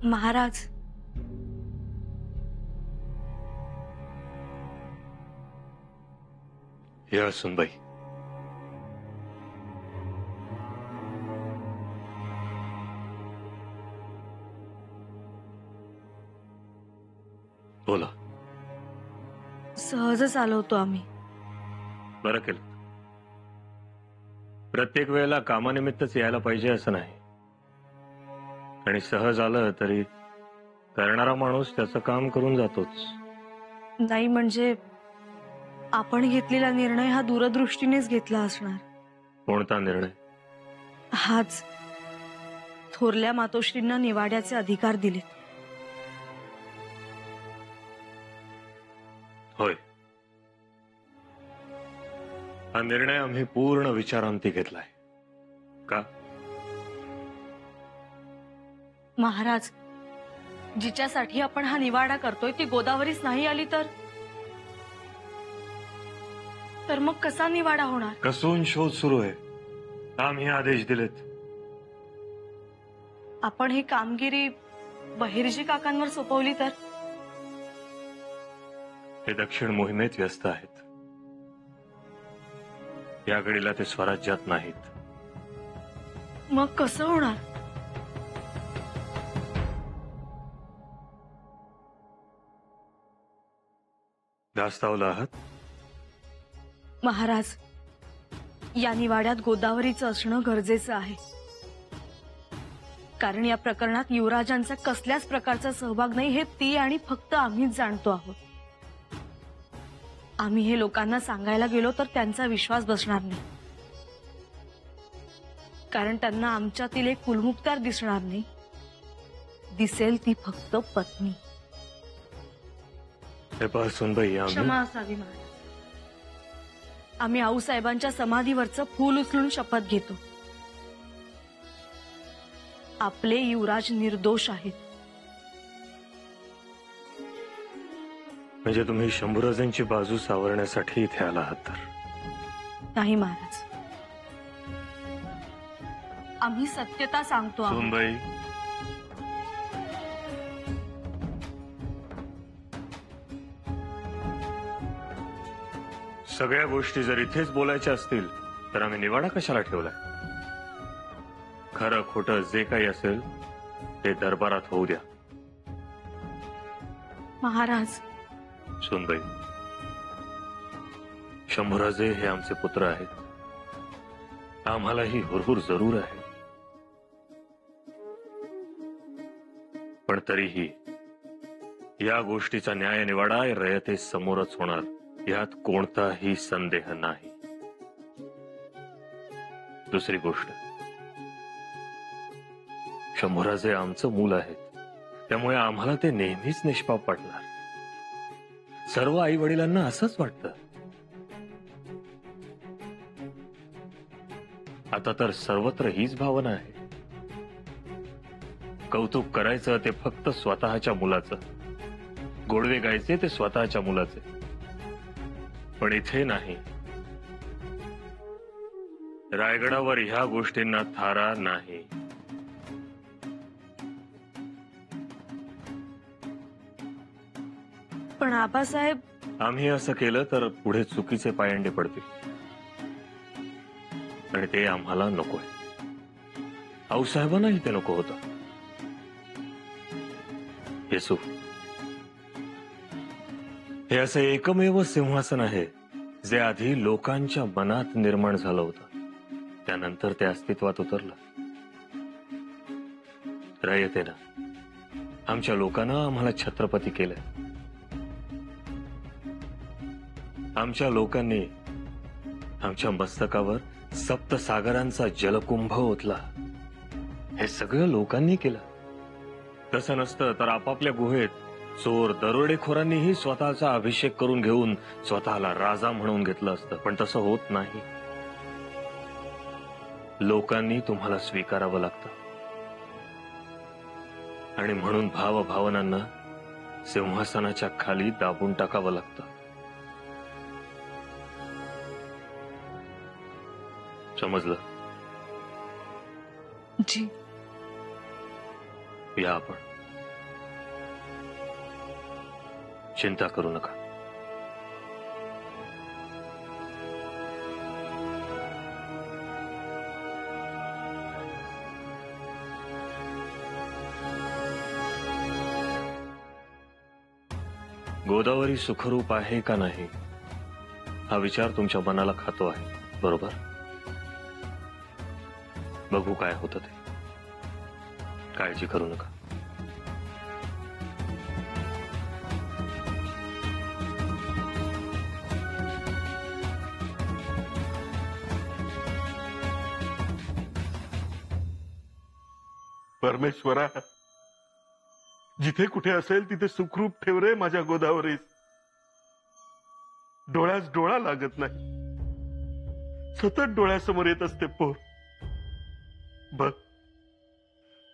महाराज, या सुनबाई, बोला. सहजच आलो होतो आम्ही. बरं केलं. प्रत्येक वेळेला कामानिमित्तच यायला पाहिजे असं नाही, आणि सहज आलं तरी करणारा माणूस त्याचं काम करून जातोच. नाही म्हणजे आपण घेतलेला निर्णय हा दूरदृष्टीनेच घेतला असणार. कोणता निर्णय? हाच, थोरल्या मातोश्रींना निवाड्याचे अधिकार दिलेत. होय, हा निर्णय आम्ही पूर्ण विचारांती घेतलाय. का? महाराज, जिच्यासाठी आपण हा निवाडा करतोय ती गोदावरीच नाही आली तर मग कसा निवाडा होणार? कसून शोध सुरू आहे. आम्ही आदेश दिलेत. आपण ही कामगिरी बहिर्जी काकांवर सोपवली तर? ते दक्षिण मोहिमेत व्यस्त आहेत. या घडीला ते स्वराज्यात नाहीत. मग कसं होणार? धास्तावला आहात? महाराज, या निवाड्यात गोदावरीचं असणं गरजेचं आहे. कारण या प्रकरणात युवराजांचा कसल्याच प्रकारचा सहभाग नाही हे ती आणि फक्त आम्हीच जाणतो आहोत. आम्ही हे लोकांना सांगायला गेलो तर त्यांचा विश्वास बसणार नाही. कारण त्यांना आमच्यातील एक कुलमुखत्यार दिसणार नाही, दिसेल ती फक्त पत्नी. हे पहा सुनबाई, क्षमा असावी महाराज. आम्ही आऊसाहेबांच्या समाधीवरचं फूल उचलून शपथ घेतो. आपले युवराज निर्दोष आहेत. म्हणजे तुम्ही शंभूराजांची बाजू सावरण्यासाठी इथे आला आहात तर? नाही महाराज, आम्ही सत्यता सांगतो आहोत. सुनबाई, सगळ्या गोष्टी जर इथेच बोलायच्या असतील तर आम्ही निवाडा कशाला ठेवलाय? खरं खोटं जे काही असेल ते दरबारात होऊ द्या. महाराज, सुनबाई, शंभूराजे हे आमचे पुत्र आहेत. आम्हालाही हुरहुर जरूर आहे, पण तरीही या गोष्टीचा न्याय निवाडा रयतेस समोरच होणार, यात कोणताही संदेह नाही. दुसरी गोष्ट, शंभूराजे आमचं मूल आहेत, त्यामुळे आम्हाला ते नेहमीच निष्पाप वाटणार. सर्व आई वडिलांना असंच वाटतं. आता तर सर्वत्र हीच भावना आहे. कौतुक करायचं ते फक्त स्वतःच्या मुलाचं, गोडवे गायचे ते स्वतःच्या मुलाचे, पण इथे नाही. रायगडावर ह्या गोष्टींना थारा नाही. पण आबासाहेब, आम्ही असं केलं तर पुढे चुकीचे पायंडे पडतील, आणि ते आम्हाला नकोय. आऊसाहेबांनाही ते नको होतं. येसू, हे असं एकमेव सिंहासन आहे जे आधी लोकांच्या मनात निर्माण झालं होतं, त्यानंतर ते अस्तित्वात उतरलं. रयतेनं, आमच्या लोकांना आम्हाला छत्रपती केलंय. आमच्या लोकांनी आमच्या मस्तकावर सप्तसागरांचा जलकुंभ ओतला. हे सगळं लोकांनी केलं. तसं नसतं तर आपापल्या गुहेत चोर दरोडेखोरांनीही स्वतःचा अभिषेक करून घेऊन स्वतःला राजा म्हणून घेतलं असतं, पण तसं होत नाही. लोकांनी तुम्हाला स्वीकारावं लागतं, आणि म्हणून भावभावनांना सिंहासनाच्या खाली दाबून टाकावं लागतं. समजलं? जी. या आपण. चिंता करू नका. गोदावरी सुखरूप आहे का नाही हा विचार तुमच्या मनाला खातो आहे, बरोबर? बघू काय होतं ते. काळजी करू नका. परमेश्वरा, जिथे कुठे असेल तिथे सुखरूप ठेव रे माझ्या गोदावरीस. डोळ्यास डोळा लागत नाही, सतत डोळ्यासमोर येत असते पोर. बघ,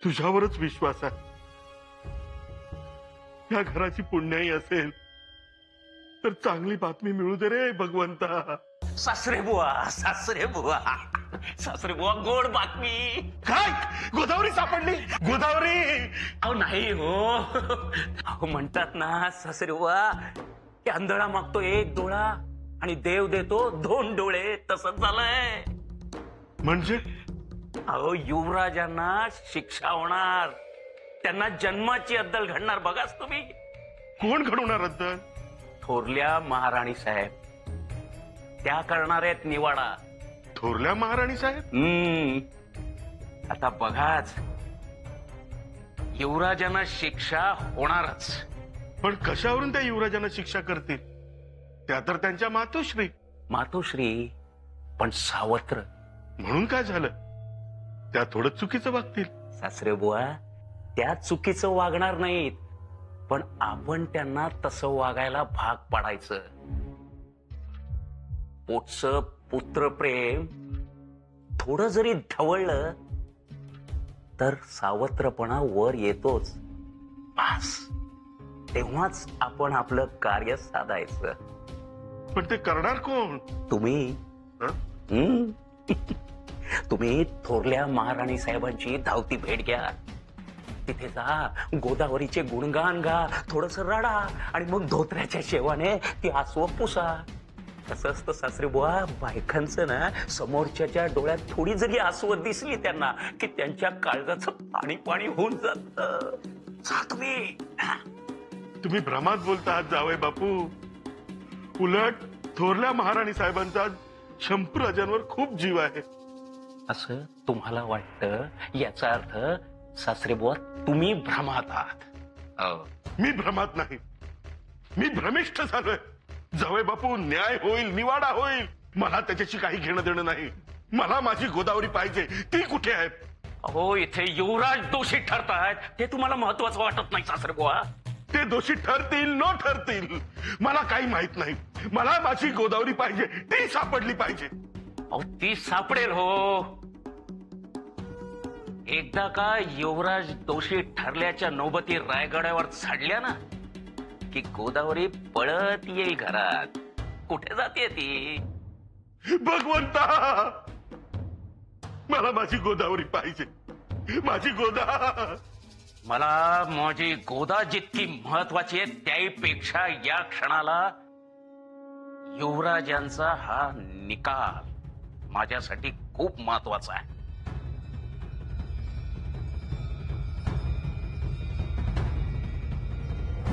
तुझ्यावरच विश्वास आहे. या घराची पुण्याई असेल तर चांगली बातमी मिळू दे रे भगवंता. सासरे बुवा, सासरे बुवा, सासरे बुवा, गोड बातमी. काय गोदावरी सापडली? गोदावरी? अहो नाही हो. अहो म्हणतात ना सासरे बुवा, की आंधळा मागतो एक डोळा आणि देव देतो 2 डोळे. तसंच झालंय. म्हणजे अहो युवराजांना शिक्षा होणार, त्यांना जन्माची अद्दल घडणार. बघाच तुम्ही. कोण घडवणार अद्दल? थोरल्या महाराणी साहेब, त्या करणार आहेत निवाडा. थोरल्या महाराणी साहेब? आता बघाच, युवराजांना शिक्षा होणारच. पण कशावरून त्या युवराजांना शिक्षा करतील? त्या तर त्यांच्या मातोश्री. मातोश्री, पण सावत्र. म्हणून काय झालं? त्या थोडं चुकीचं वागतील. सासरे बुवा, त्या चुकीचं वागणार नाहीत, पण आपण त्यांना तसं वागायला भाग पाडायचं. पोटचं पुत्रप्रेम थोडं जरी ढवळलं तर सावत्रपणा वर येतोच. बस तेव्हाच आपण आपलं कार्य साधायचं. पण ते करणार कोण? तुम्ही. हं? तुम्ही थोरल्या महाराणी साहेबांची धावती भेट घ्या. तिथे जा, गोदावरीचे गुणगान गा, थोडस रडा आणि मग धोत्र्याच्या शेवाने ती आसव पुसा. कसं असतं सासरे बुवा, बायकांचं ना समोरच्याच्या डोळ्यात थोडी जरी आसव दिसली त्यांना की त्यांच्या काळजाचं पाणी पाणी होऊन जात. जा तुम्ही. तुम्ही भ्रमात बोलता आहात जावई बापू. उलट थोरल्या महाराणी साहेबांचा शंपूराजांवर खूप जीव आहे. असं तुम्हाला वाटतं, याचा अर्थ सासरे बुवा तुम्ही भ्रमात आहात. मी भ्रमात नाही, मी भ्रमिष्ठ झालोय. जावई बापू, न्याय होईल, निवाडा होईल. मला त्याच्याशी काही घेणं देणं नाही. मला माझी गोदावरी पाहिजे. ती कुठे आहे? अहो, इथे युवराज दोषी ठरतायत, ते तुम्हाला महत्वाचं वाटत नाही सासरे बुवा. ते दोषी ठरतील न ठरतील मला काही माहित नाही. मला माझी गोदावरी पाहिजे. ती सापडली पाहिजे. अहो, ती सापडेल हो. एकदा का युवराज दोषी ठरल्याच्या नौबती रायगडावर चढल्या ना की गोदावरी पळत येईल घरात. कुठे जाते ती? भगवंता, मला माझी गोदावरी पाहिजे. माझी गोदा. मला माझी गोदा जितकी महत्वाची आहे त्याहीपेक्षा या क्षणाला युवराजांचा हा निकाल माझ्यासाठी खूप महत्वाचा आहे.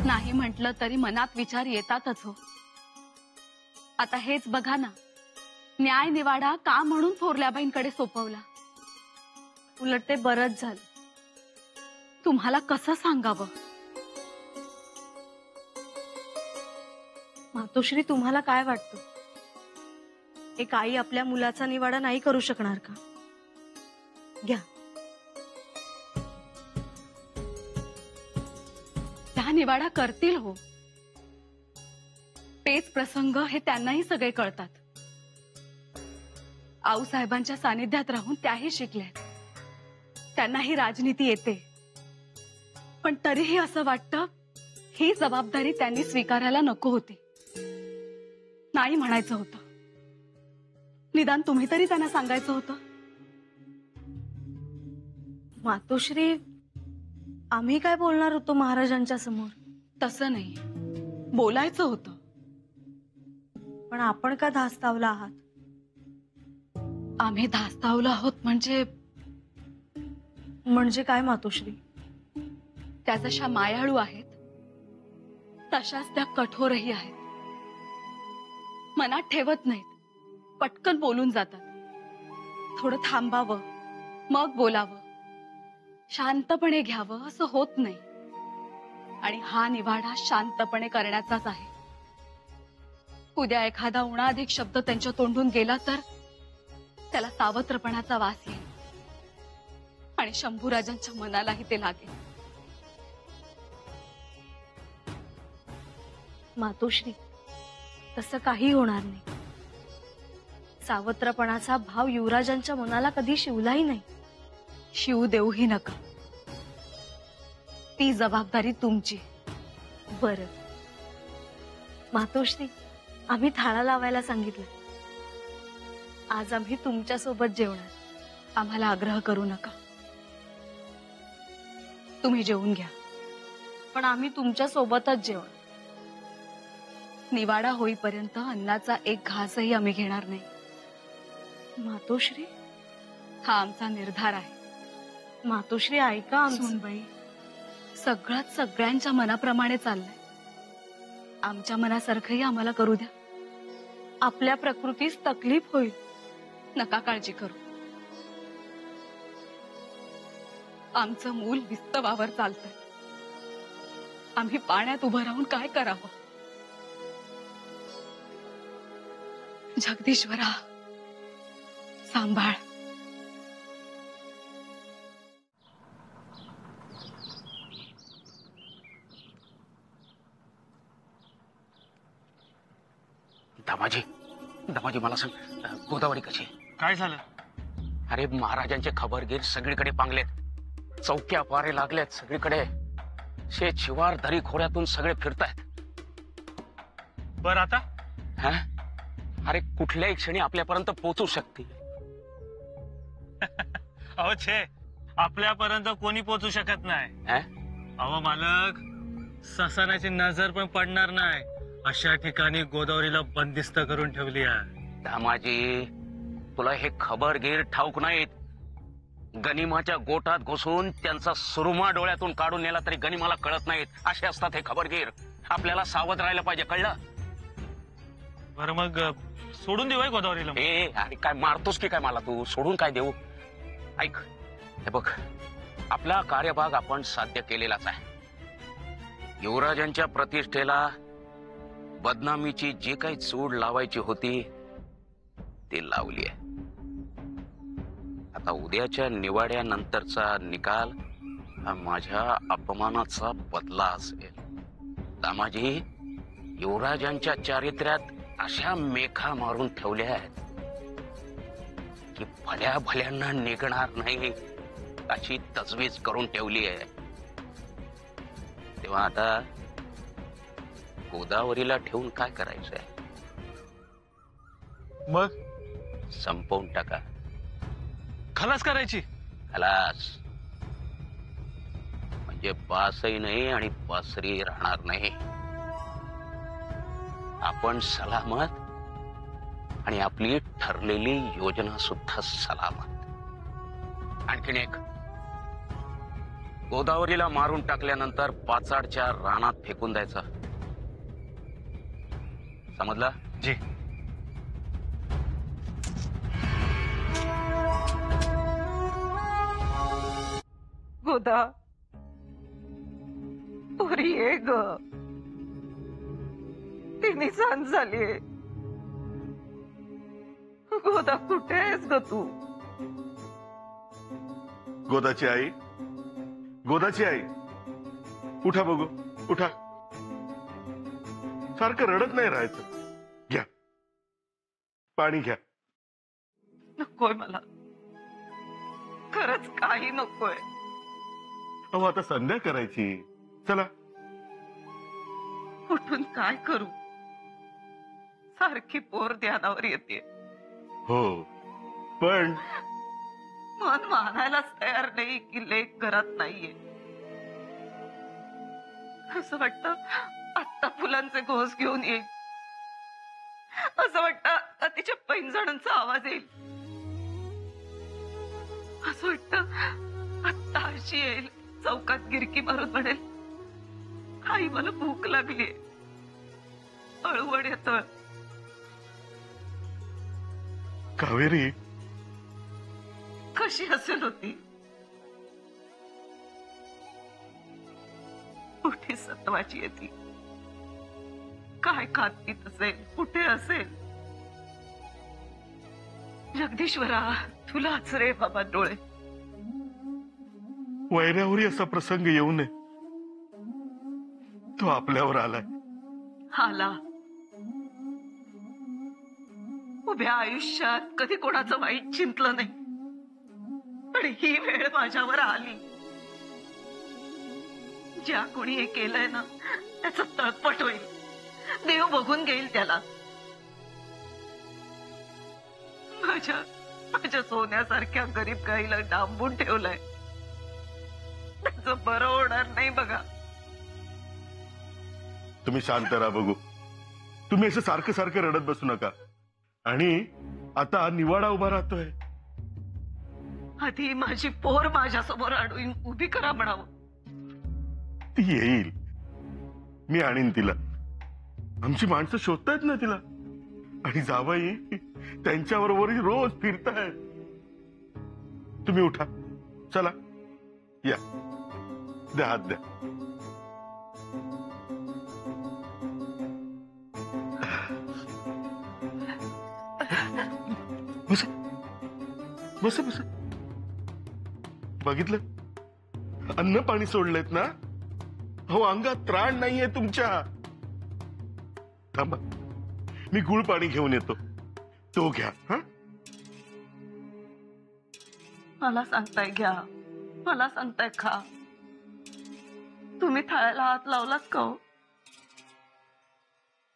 नाही म्हटलं तरी मनात विचार येतातच हो. आता हेच बघा ना, न्याय निवाडा का म्हणून थोरल्याबाईंकडे सोपवला. उलट ते बरंच झालं. तुम्हाला कसं सांगावं? मातोश्री, तुम्हाला काय वाटतं? एक आई आपल्या मुलाचा निवाडा नाही करू शकणार का? घ्या. त्या निवाडा करतील हो. तेच प्रसंग हे त्यांनाही सगळे कळतात. आऊसाहेबांच्या सानिध्यात राहून त्याही शिकल्या. त्यांनाही राजनीती येते. पण तरीही असं वाटतं ही जबाबदारी त्यांनी स्वीकारायला नको होती. नाही म्हणायचं होतं. निदान तुम्ही तरी त्यांना सांगायचं होतं. मातोश्री, आम्ही काय बोलणार होतो महाराजांच्या समोर? तसं नाही. बोलायचं होतं. पण आपण का धास्तावला आहात? आम्ही धास्तावलो आहोत म्हणजे काय मातोश्री? त्या जशा मायाळू आहेत तशाच त्या कठोरही आहेत. मनात ठेवत नाहीत, पटकन बोलून जातात. थोडं थांबावं, मग बोलावं, शांतपणे घ्यावं असं होत नाही. आणि हा निवाडा शांतपणे करण्याचाच आहे. उद्या एखादा उणाधिक शब्द त्यांच्या तोंडून गेला तर त्याला सावत्रपणाचा वास येईल आणि शंभूराजांच्या मनालाही ते लागेल. मातोश्री, तसं काही होणार नाही. सावत्रपणाचा भाव युवराजांच्या मनाला कधी शिवलाही नाही. शिव देऊही नका. ती जबाबदारी तुमची. बरं मातोश्री, आम्ही थाळा लावायला सांगितलं. आज आम्ही तुमच्या सोबत जेवणार. आम्हाला आग्रह करू नका. तुम्ही जेवून घ्या. पण आम्ही तुमच्या सोबतच जेवणार. निवाडा होईपर्यंत अन्नाचा एक घासही आम्ही घेणार नाही. मातोश्री, हा आमचा निर्धार आहे. मातोश्री ऐका आमचं. सुनबाई, सगळंच सगळ्यांच्या मनाप्रमाणे चाललंय. आमच्या मनासारखंही आम्हाला करू द्या. आपल्या प्रकृतीस तकलीफ होईल. नका काळजी करू. आमचं मूल विस्तवावर चालतंय. आम्ही पाण्यात उभं राहून काय करावं? जगदीश्वरा, सांभाळ. दामाजी, दामाजी मला सांग, गोदावरी कशी? काय झालं? अरे महाराजांचे खबरगीर सगळीकडे पांगलेत. चौक्या पारे लागल्यात सगळीकडे. शेत शिवार दरी खोऱ्यातून सगळे फिरतायत. बर आता? हा? अरे कुठल्याही क्षणी आपल्यापर्यंत पोहोचू शकते. अहो छे, आपल्यापर्यंत कोणी पोहोचू शकत नाही. हा? अहो मालक, ससाण्याची नजर पण पडणार नाही अशा ठिकाणी गोदावरीला बंदिस्त करून ठेवली आहे. दामाजी, तुला हे खबरगीर ठाऊक नाहीत. गनिमाच्या गोटात घुसून त्यांचा सुरुमा डोळ्यातून काढून नेला तरी गनिमाला कळत नाहीत. असे असतात हे खबरगीर. आपल्याला सावध राहायला पाहिजे, कळलं? बरं मग सोडून देऊ आहे गोदावरीला? ए अरे काय मारतोस की काय मला तू? सोडून काय देऊ? ऐक, हे बघ, आपला कार्यभाग आपण साध्य केलेलाच आहे. युवराजांच्या प्रतिष्ठेला बदनामीची जी काही चूड लावायची होती ती लावली आहे. आता उद्याच्या निवाड्यानंतरचा निकाल हा माझ्या अपमानाचा बदला असेल. दामाजी, युवराजांच्या चारित्र्यात अशा मेखा मारून ठेवल्या आहेत की भल्या भल्यांना निघणार नाही अशी तजवीज करून ठेवली आहे. तेव्हा आता गोदावरीला ठेवून काय करायचंय? मग संपवून टाका. खलास करायची? खलास म्हणजे बासही नाही आणि बासरी राहणार नाही. आपण सलामत आणि आपली ठरलेली योजना सुद्धा सलामत. आणखीन एक, गोदावरीला मारून टाकल्यानंतर पाचाडच्या रानात फेकून द्यायचा. समजला? जी. गोदा, पोरी ये ग. तिने सांज झालीये. गोदा, कुठे आहेस ग तू? गोदाची आई, गोदाची आई, उठा बघू, उठा. सारखं रडत नाही राहायचं. घ्या पाणी घ्या. नकोय मला, खरंच काही नकोय. अहो आता संध्या करायची. चला. उठून काय करू? सारखी पोर ध्यानावर येते. हो, पण मन मानायलाच तयार नाही की लेक घरात नाहीये. असं वाटतं आत्ता फुलांचे घोस घेऊन येईल. असं वाटतं तिच्या पैंजणांचा आवाज येईल. असं वाटतं आत्ता अशी येईल, चौकात गिरकी मारून म्हणेल, आई मला भूक लागली, अळूवड येतोय. कावेरी, कशी असेल होती, कुठे सत्वाची येते, काय खात पीत असेल, कुठे असेल. जगदीश्वरा, तुलाच रे बाबा डोळे. वैऱ्यावरी असा प्रसंग येऊ नये, तो आपल्यावर आलाय. आला. उभ्या आयुष्यात कधी कोणाचं वाईट चिंतलं नाही, पण ही वेळ माझ्यावर आली. ज्या कोणी हे केलंय ना, त्याचं तळपट होईल. देव बघून घेईल त्याला. माझ्या सोन्यासारख्या गरीब गाईला डांबून ठेवलंय. त्याचं बरं होणार नाही बघा. तुम्ही शांत राहा बघू. तुम्ही असं सारखं सारखं रडत बसू नका. आणि आता निवाडा उभा राहतोय. आधी माझी पोर माझ्यासमोर आणून उभी करा म्हणावं. ती येईल, मी आणीन तिला. आमची माणसं शोधतायत ना तिला. आणि जावई त्यांच्याबरोबर रोज फिरतायत. तुम्ही उठा, चला या, द्या हात द्या. बस बस बस. बघितलं, अन्न पाणी सोडलेत ना. हो, अंगात त्राण नाहीये तुमच्या. थांबा, मी गुळ पाणी घेऊन येतो, तो घ्या. हा, मला सांगताय घ्या, मला सांगताय खा. तुम्ही थाळ्याला हात लावलाच का हो?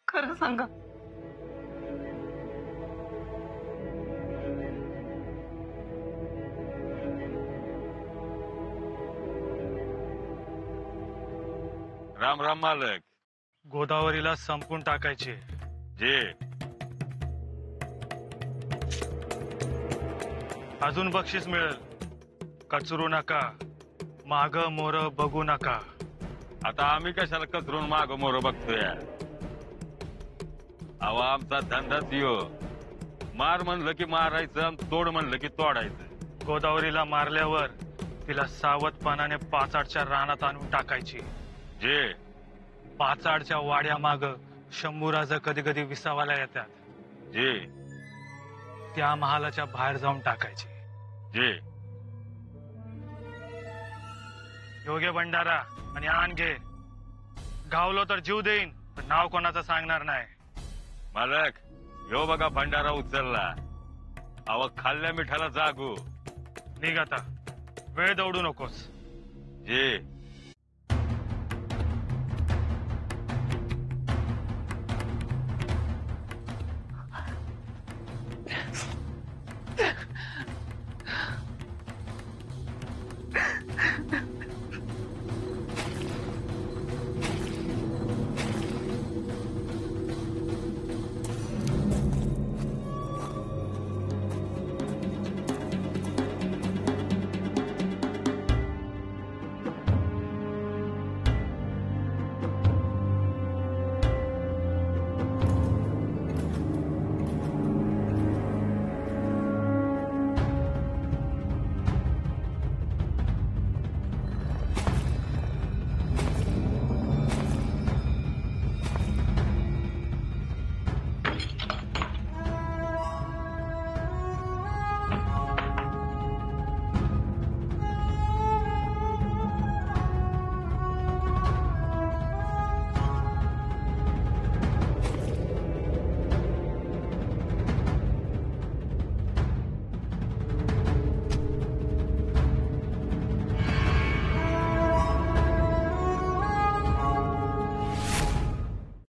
खरं सांगा. राम राम मालक. गोदावरीला संपून टाकायचे. जे अजून बक्षीस मिळेल. कचरू नका, माग मोर बघू नका. आता आम्ही कशाला कचरून माग मोर बघतोय. अहो, आमचा धंदाच यो. मार म्हणलं की मारायचं, आणि तोड म्हणलं की तोडायचं. गोदावरीला मारल्यावर तिला सावधपणाने पाचाडच्या रानात आणून टाकायची. जे पाचाडच्या वाड्या माग शंभूराज कधी कधी विसावाला येतात. जे त्या महालाच्या बाहेर जाऊन टाकायची. जे योग्य भंडारा आणि आण घे. गावलो तर जीव देईन, पण नाव कोणाचं सांगणार नाही. मालक, ह्यो बघा भंडारा उचलला. अव, खाल्ल्या मिठाला जागू. निघ आता, वेळ दौडू नकोस. जे